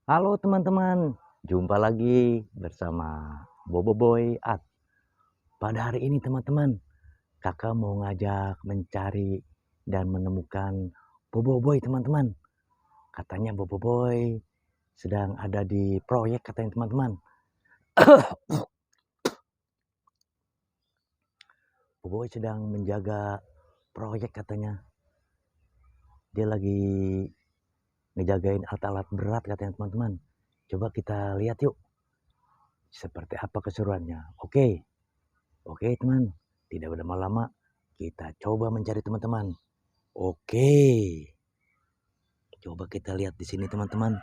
Halo teman-teman, jumpa lagi bersama Bobo Boy Art. Pada hari ini teman-teman, kakak mau ngajak mencari dan menemukan Bobo Boy teman-teman. Katanya Bobo Boy sedang ada di proyek katanya teman-teman. Bobo Boy sedang menjaga proyek katanya. Dia lagi ngejagain alat-alat berat katanya teman-teman. Coba kita lihat yuk, seperti apa keseruannya. Oke teman, tidak berlama-lama, kita coba mencari teman-teman. Oke, coba kita lihat di sini teman-teman.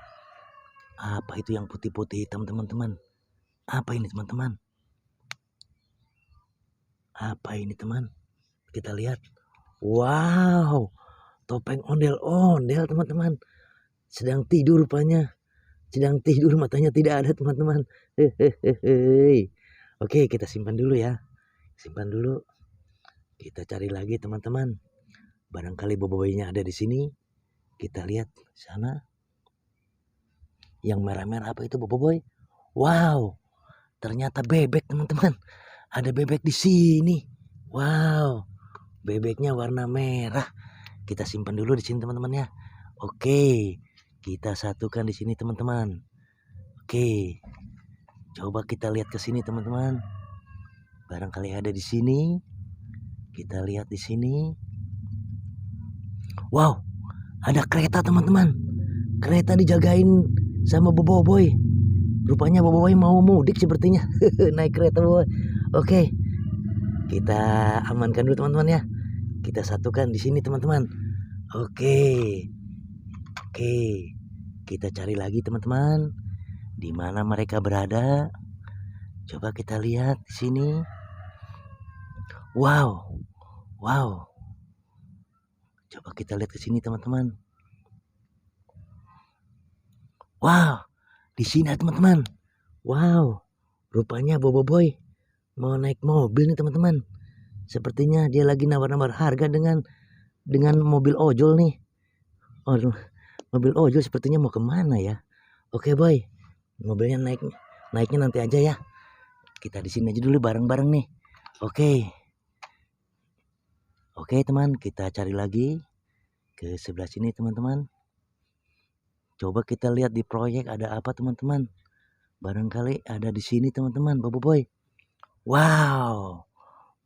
Apa itu yang putih-putih hitam teman-teman? Apa ini teman-teman? Apa ini teman? Kita lihat. Wow, topeng ondel-ondel teman-teman. Sedang tidur rupanya. Sedang tidur, matanya tidak ada teman-teman. Hehehe. Oke, kita simpan dulu ya. Simpan dulu. Kita cari lagi teman-teman. Barangkali boboinya ada di sini. Kita lihat sana. Yang merah-merah apa itu boboiboy? Wow, ternyata bebek teman-teman. Ada bebek di sini. Wow, bebeknya warna merah. Kita simpan dulu di sini teman-teman ya. Oke, kita satukan di sini teman-teman. Oke, coba kita lihat ke sini teman-teman. Barangkali ada di sini. Kita lihat di sini. Wow, ada kereta teman-teman. Kereta dijagain sama boboiboy. Rupanya boboiboy mau mudik sepertinya. Naik kereta boboiboy. Oke, kita amankan dulu teman-teman ya. Kita satukan di sini teman-teman. Oke, kita cari lagi teman-teman. Di mana mereka berada? Coba kita lihat di sini. Wow. Coba kita lihat ke sini teman-teman. Wow, di sini teman-teman. Wow, rupanya boboiboy mau naik mobil nih teman-teman. Sepertinya dia lagi nawar-nawar harga dengan mobil ojol nih. Oh, mobil ojol sepertinya mau kemana ya? Oke boy, mobilnya naiknya nanti aja ya. Kita di sini aja dulu bareng-bareng nih. Oke teman, kita cari lagi ke sebelah sini teman-teman. Coba kita lihat di proyek ada apa teman-teman. Barangkali ada di sini teman-teman, boboiboy. Wow,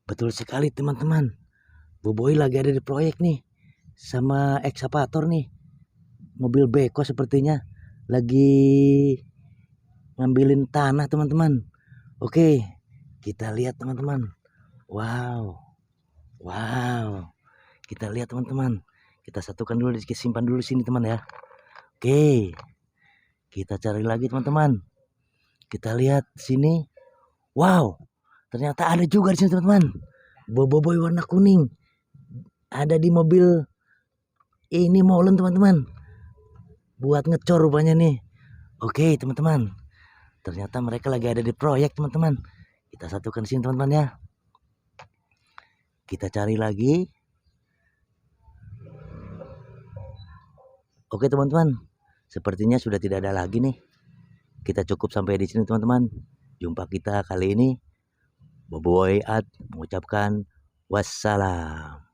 betul sekali teman-teman. Boboiboy lagi ada di proyek nih sama ekskavator nih. Mobil beko sepertinya lagi ngambilin tanah teman-teman. Oke, kita lihat teman-teman. Wow, kita lihat teman-teman. Kita satukan dulu, simpan dulu sini teman ya. Oke, kita cari lagi teman-teman. Kita lihat sini. Wow, ternyata ada juga di sini teman-teman. Boboiboy warna kuning. Ada di mobil ini molen teman-teman. Buat ngecor rupanya nih. Oke teman-teman. Ternyata mereka lagi ada di proyek teman-teman. Kita satukan di sini teman-teman ya. Kita cari lagi. Oke teman-teman. Sepertinya sudah tidak ada lagi nih. Kita cukup sampai di sini teman-teman. Jumpa kita kali ini. Boboiboy Art mengucapkan wassalam.